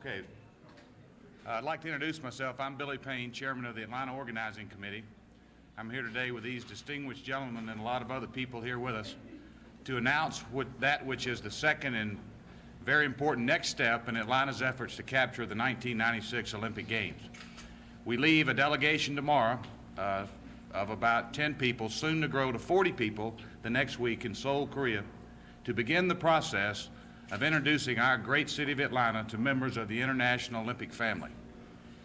Okay. I'd like to introduce myself. I'm Billy Payne, Chairman of the Atlanta Organizing Committee. I'm here today with these distinguished gentlemen and a lot of other people here with us to announce that which is the second and very important next step in Atlanta's efforts to capture the 1996 Olympic Games. We leave a delegation tomorrow of about 10 people, soon to grow to 40 people the next week in Seoul, Korea, to begin the process of introducing our great city of Atlanta to members of the International Olympic family.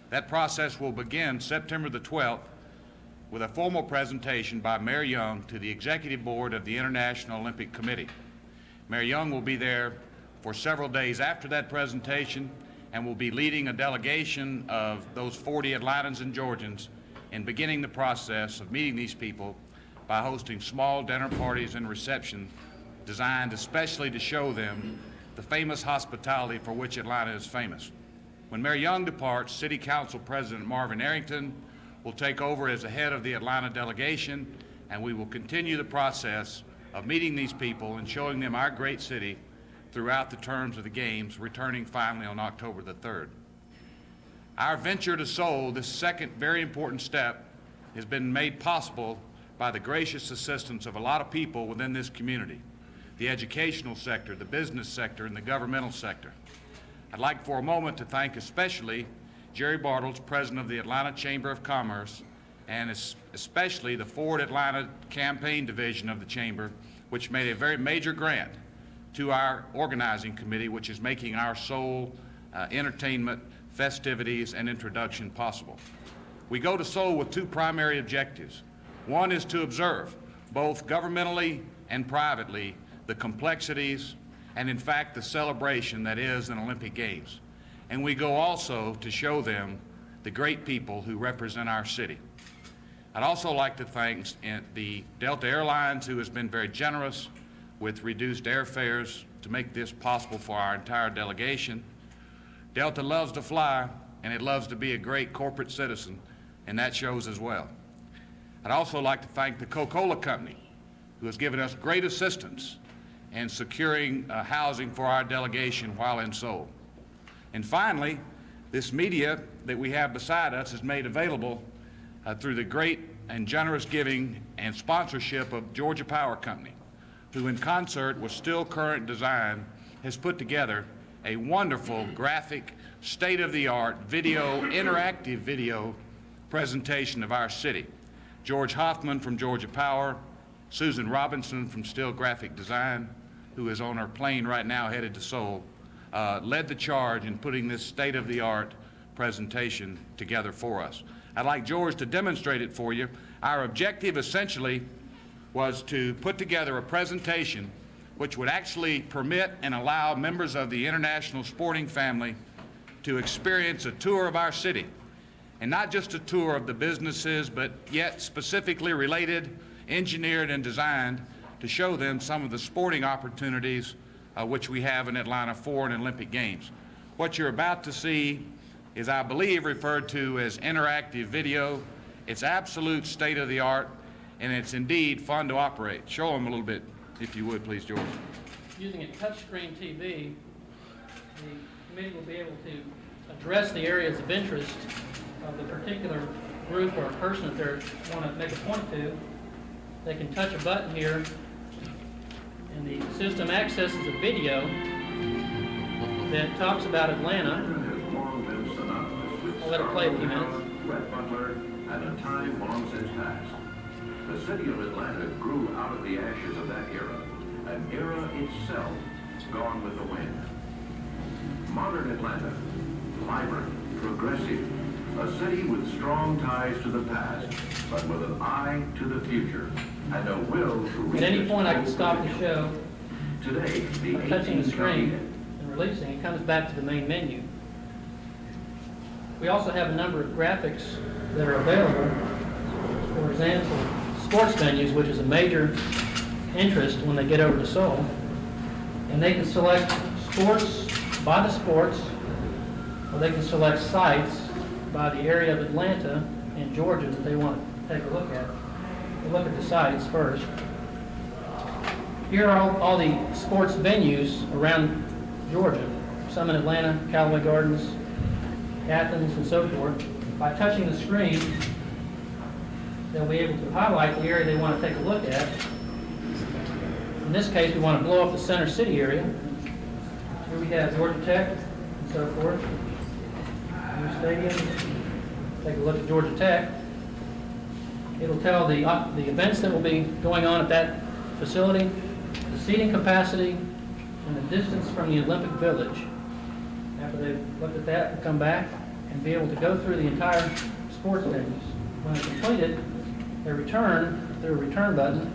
That process will begin September the 12th with a formal presentation by Mayor Young to the Executive Board of the International Olympic Committee. Mayor Young will be there for several days after that presentation and will be leading a delegation of those 40 Atlantans and Georgians in beginning the process of meeting these people by hosting small dinner parties and receptions designed especially to show them the famous hospitality for which Atlanta is famous. When Mayor Young departs, City Council President Marvin Arrington will take over as the head of the Atlanta delegation, and we will continue the process of meeting these people and showing them our great city throughout the terms of the Games, returning finally on October the 3rd. Our venture to Seoul, this second very important step, has been made possible by the gracious assistance of a lot of people within this community: the educational sector, the business sector, and the governmental sector. I'd like for a moment to thank especially Jerry Bartles, President of the Atlanta Chamber of Commerce, and especially the Ford Atlanta Campaign Division of the Chamber, which made a very major grant to our organizing committee, which is making our Seoul entertainment, festivities, and introduction possible. We go to Seoul with two primary objectives. One is to observe, both governmentally and privately, the complexities and in fact the celebration that is an Olympic Games. And we go also to show them the great people who represent our city. I'd also like to thank the Delta Airlines, who has been very generous with reduced airfares to make this possible for our entire delegation. Delta loves to fly, and it loves to be a great corporate citizen, and that shows as well. I'd also like to thank the Coca-Cola Company, who has given us great assistance in securing housing for our delegation while in Seoul. And finally, this media that we have beside us is made available through the great and generous giving and sponsorship of Georgia Power Company, who in concert with Still Current Design has put together a wonderful graphic, state-of-the-art video, interactive video presentation of our city. George Hoffman from Georgia Power, Susan Robinson from Still Graphic Design, who is on our plane right now headed to Seoul, led the charge in putting this state-of-the-art presentation together for us. I'd like George to demonstrate it for you. Our objective essentially was to put together a presentation which would actually permit and allow members of the international sporting family to experience a tour of our city. And not just a tour of the businesses, but yet specifically related, engineered, and designed to show them some of the sporting opportunities which we have in Atlanta for an Olympic Games. What you're about to see is, I believe, referred to as interactive video. It's absolute state-of-the-art, and it's indeed fun to operate. Show them a little bit, if you would, please, George. Using a touchscreen TV, the committee will be able to address the areas of interest of the particular group or person that they want to make a point to. They can touch a button here, and the system accesses a video that talks about Atlanta. I'll let it play a few minutes. Brett Butler at a time long since past. The city of Atlanta grew out of the ashes of that era, an era itself gone with the wind. Modern Atlanta, vibrant, progressive, a city with strong ties to the past, but with an eye to the future and a will to reach. At any point I can stop the show Today, by touching the screen and releasing. It comes back to the main menu. We also have a number of graphics that are available. For example, sports venues, which is a major interest when they get over to Seoul. And they can select sports by the sports, or they can select sites by the area of Atlanta and Georgia that they want to take a look at. We'll look at the sites first. Here are all the sports venues around Georgia. some in Atlanta, Callaway Gardens, Athens, and so forth. By touching the screen, they'll be able to highlight the area they want to take a look at. In this case, we want to blow up the center city area. Here we have Georgia Tech and so forth. New stadium. Take a look at Georgia Tech. It'll tell the events that will be going on at that facility, the seating capacity, and the distance from the Olympic Village. After they've looked at that, we'll come back and be able to go through the entire sports venues. When it's completed, they return through a return button.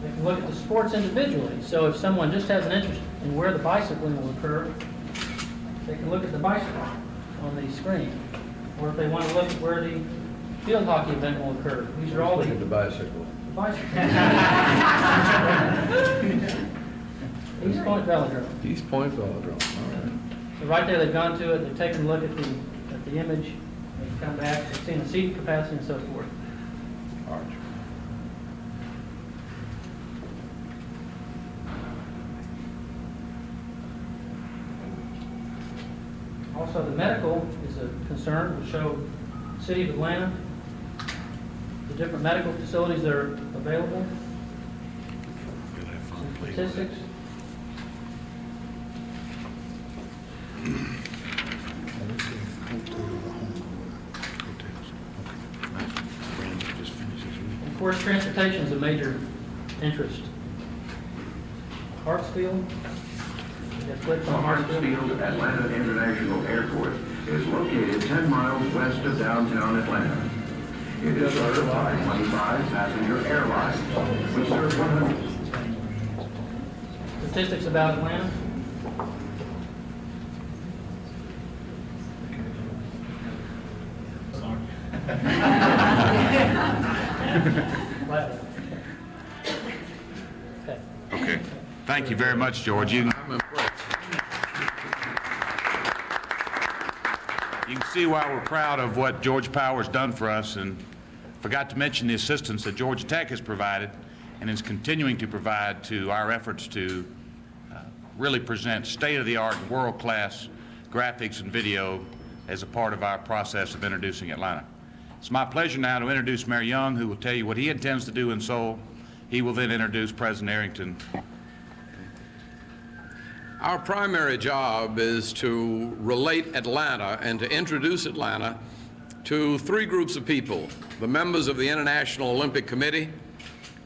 They can look at the sports individually. So if someone just has an interest in where the bicycling will occur, they can look at the bicycle on the screen. Or if they want to look at where the field hockey event will occur. These are all Look at the bicycle. bicycle. East Point Velodrome. East Point Velodrome, all right. So right there, they've gone to it, they've taken a look at the image, they've come back, they've seen the seat capacity and so forth. Arch. Also, the medical is a concern. We'll show the City of Atlanta, the different medical facilities that are available, some statistics. Of course, transportation is a major interest. Hartsfield. We have clips on Hartsfield. Hartsfield Atlanta International Airport is located 10 miles west of downtown Atlanta. It is served by 25 passenger airlines, which serve 100. Statistics about Atlanta. Okay. Okay. Thank you very much, George. You can see why we're proud of what George Power's done for us, and forgot to mention the assistance that Georgia Tech has provided and is continuing to provide to our efforts to really present state-of-the-art, world-class graphics and video as a part of our process of introducing Atlanta. It's my pleasure now to introduce Mayor Young, who will tell you what he intends to do in Seoul. He will then introduce President Arrington. Our primary job is to relate Atlanta and to introduce Atlanta to three groups of people: the members of the International Olympic Committee,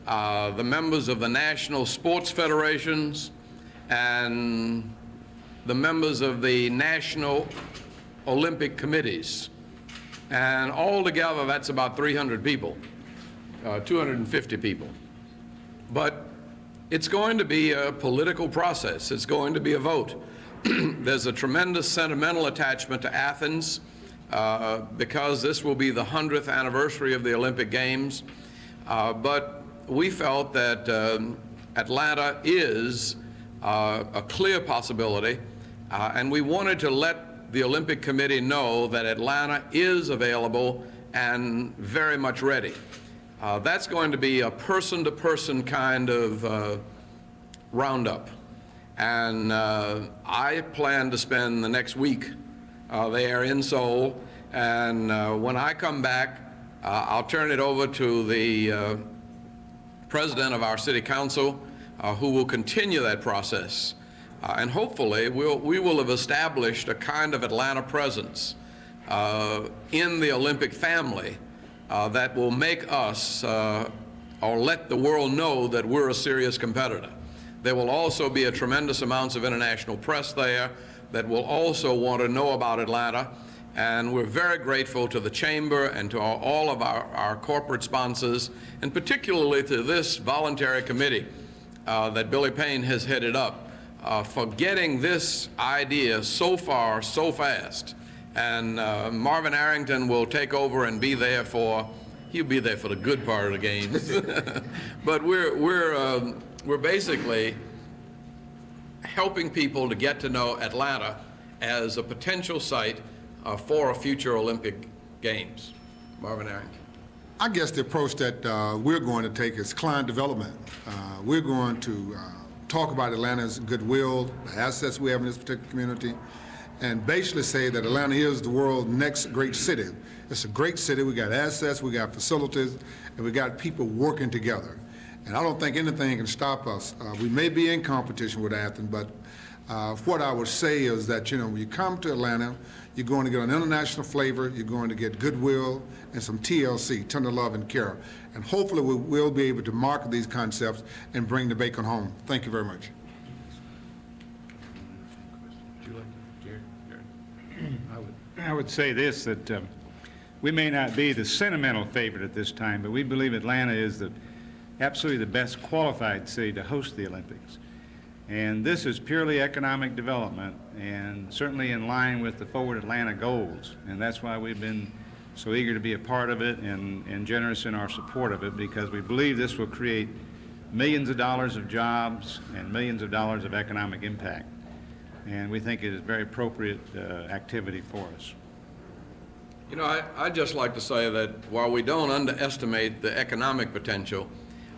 the members of the National Sports Federations, and the members of the National Olympic Committees. And altogether, that's about 300 people, 250 people. But it's going to be a political process. It's going to be a vote. There's a tremendous sentimental attachment to Athens because this will be the 100th anniversary of the Olympic Games. But we felt that Atlanta is a clear possibility, and we wanted to let the Olympic Committee know that Atlanta is available and very much ready. That's going to be a person-to-person kind of roundup. And I plan to spend the next week there in Seoul. And when I come back, I'll turn it over to the president of our city council, who will continue that process. And hopefully we will have established a kind of Atlanta presence in the Olympic family that will make us, or let the world know that we're a serious competitor. There will also be a tremendous amounts of international press there that will also want to know about Atlanta. And we're very grateful to the Chamber and to all of our corporate sponsors, and particularly to this voluntary committee that Billy Payne has headed up, for getting this idea so far, so fast. And Marvin Arrington will take over and be there he'll be there for the good part of the games. But we're basically helping people to get to know Atlanta as a potential site for a future Olympic Games. Marvin Arrington. I guess the approach that we're going to take is client development. We're going to talk about Atlanta's goodwill, the assets we have in this particular community, and basically say that Atlanta is the world's next great city. It's a great city. We got assets, we got facilities, and we got people working together. And I don't think anything can stop us. We may be in competition with Athens, but what I would say is that, when you come to Atlanta, you're going to get an international flavor, you're going to get goodwill, and some TLC, tender love and care. And hopefully we will be able to market these concepts and bring the bacon home. Thank you very much. I would say this, that we may not be the sentimental favorite at this time, but we believe Atlanta is absolutely the best qualified city to host the Olympics. And this is purely economic development and certainly in line with the Forward Atlanta goals. And that's why we've been so eager to be a part of it and generous in our support of it, because we believe this will create millions of dollars of jobs and millions of dollars of economic impact. And we think it is a very appropriate activity for us. I'd just like to say that while we don't underestimate the economic potential,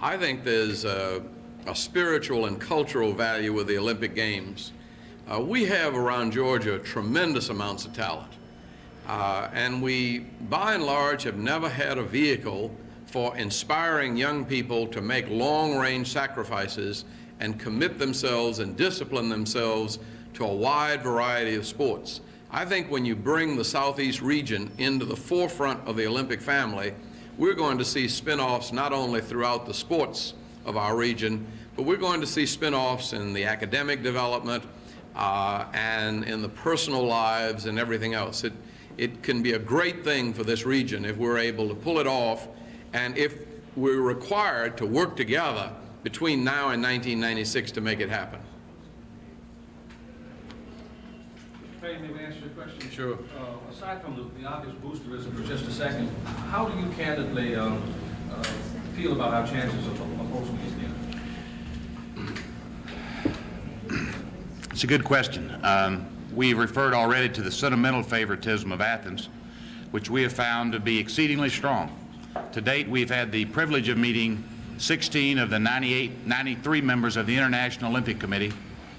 I think there's a spiritual and cultural value with the Olympic Games. We have around Georgia tremendous amounts of talent. And we, by and large, have never had a vehicle for inspiring young people to make long-range sacrifices and commit themselves and discipline themselves to a wide variety of sports. I think when you bring the Southeast region into the forefront of the Olympic family, we're going to see spin-offs not only throughout the sports of our region, but we're going to see spin-offs in the academic development and in the personal lives and everything else. It can be a great thing for this region if we're able to pull it off, and if we're required to work together between now and 1996 to make it happen. Hey, may I answer your question? Sure. Aside from the obvious boosterism for just a second, how do you candidly feel about our chances of hosting these games? It's a good question. We referred already to the sentimental favoritism of Athens, which we have found to be exceedingly strong. To date, we've had the privilege of meeting 16 of the 93 members of the International Olympic Committee.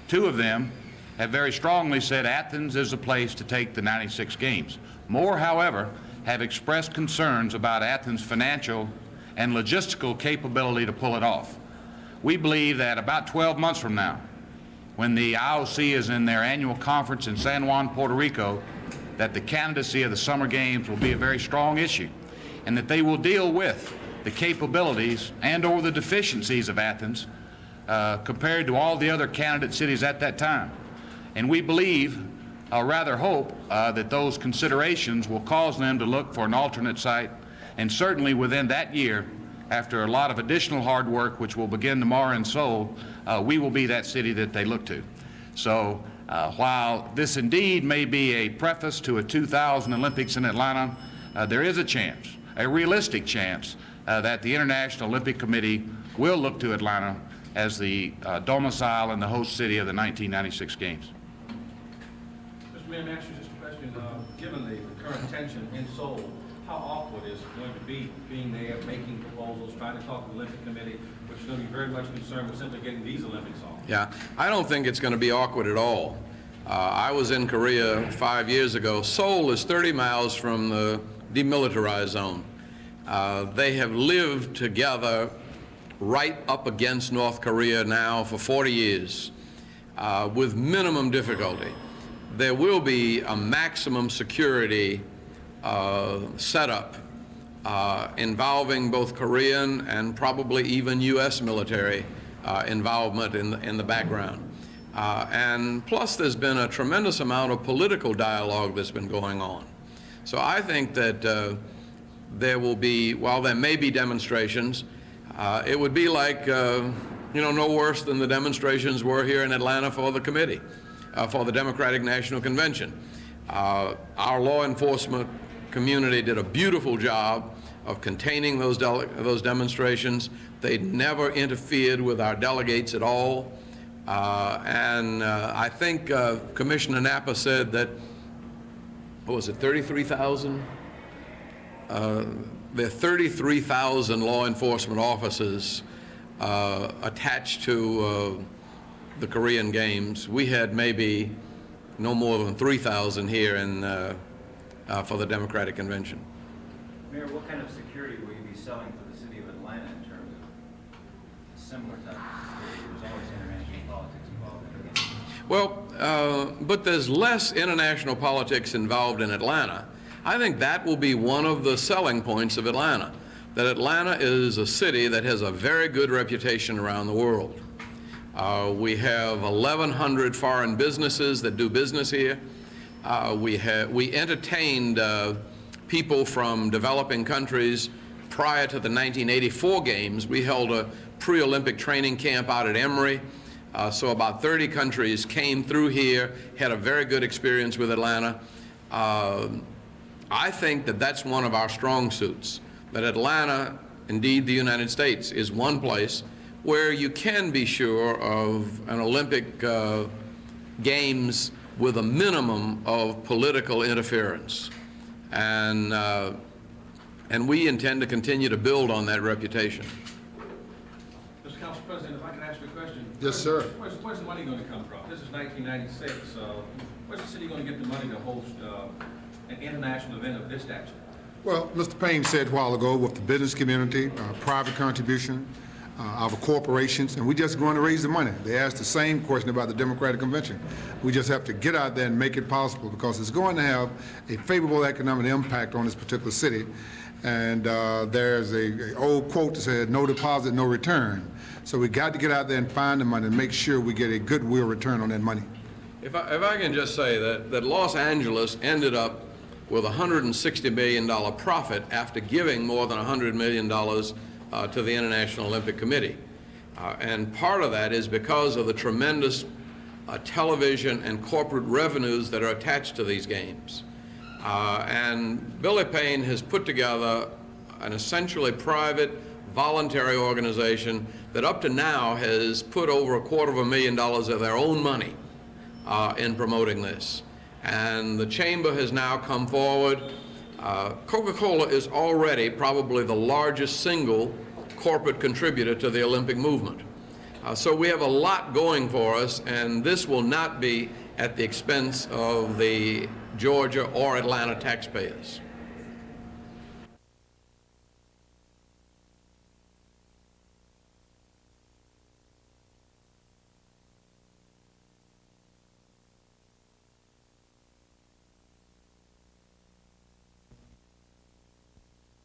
2 of them have very strongly said Athens is the place to take the 96 games. More, however, have expressed concerns about Athens' financial and logistical capability to pull it off. We believe that about 12 months from now, when the IOC is in their annual conference in San Juan, Puerto Rico, that the candidacy of the Summer Games will be a very strong issue, and that they will deal with the capabilities and or the deficiencies of Athens compared to all the other candidate cities at that time. And we believe, or rather hope, that those considerations will cause them to look for an alternate site, and certainly within that year, after a lot of additional hard work, which will begin tomorrow in Seoul, we will be that city that they look to. So while this indeed may be a preface to a 2000 Olympics in Atlanta, there is a chance, a realistic chance, that the International Olympic Committee will look to Atlanta as the domicile and the host city of the 1996 Games. Mr. Mayor, may I ask you just a question? Given the current tension in Seoul, how awkward is it going to be being there, making proposals, trying to talk to the Olympic Committee, which is going to be very much concerned with simply getting these Olympics off? Yeah, I don't think it's going to be awkward at all. I was in Korea 5 years ago. Seoul is 30 miles from the demilitarized zone. They have lived together right up against North Korea now for 40 years with minimum difficulty. There will be a maximum security setup involving both Korean and probably even U.S. military involvement in the background. And plus there's been a tremendous amount of political dialogue that's been going on. So I think that there will be, while there may be demonstrations, it would be like, no worse than the demonstrations were here in Atlanta for the committee, for the Democratic National Convention. Our law enforcement community did a beautiful job of containing those demonstrations. They never interfered with our delegates at all. And I think Commissioner Napa said that, what was it, 33,000 there are 33,000 law enforcement officers attached to the Korean Games. We had maybe no more than 3,000 here for the Democratic Convention. Mayor, what kind of security will you be selling for the city of Atlanta in terms of similar type of security? There's always international politics involved in the game. Well, but there's less international politics involved in Atlanta. I think that will be one of the selling points of Atlanta, that Atlanta is a city that has a very good reputation around the world. We have 1,100 foreign businesses that do business here. We entertained people from developing countries prior to the 1984 games. We held a pre-Olympic training camp out at Emory. So about 30 countries came through here, had a very good experience with Atlanta. I think that that's one of our strong suits, that Atlanta, indeed the United States, is one place where you can be sure of an Olympic Games with a minimum of political interference. And we intend to continue to build on that reputation. Mr. Council President, if I could ask you a question. Yes, sir. Where's the money going to come from? This is 1996. Where's the city going to get the money to host an international event of this stature? Well, Mr. Payne said a while ago, with the business community, private contribution, our corporations, and we just going to raise the money. They asked the same question about the Democratic Convention. We just have to get out there and make it possible, because it's going to have a favorable economic impact on this particular city. And there's a old quote that said, no deposit, no return. So we got to get out there and find the money and make sure we get a goodwill return on that money. If I can just say that Los Angeles ended up with a $160 million profit after giving more than $100 million to the International Olympic Committee. And part of that is because of the tremendous television and corporate revenues that are attached to these games. And Billy Payne has put together an essentially private, voluntary organization that up to now has put over $250,000 of their own money in promoting this. And the Chamber has now come forward. Coca-Cola is already probably the largest single corporate contributor to the Olympic movement. So we have a lot going for us, and this will not be at the expense of the Georgia or Atlanta taxpayers.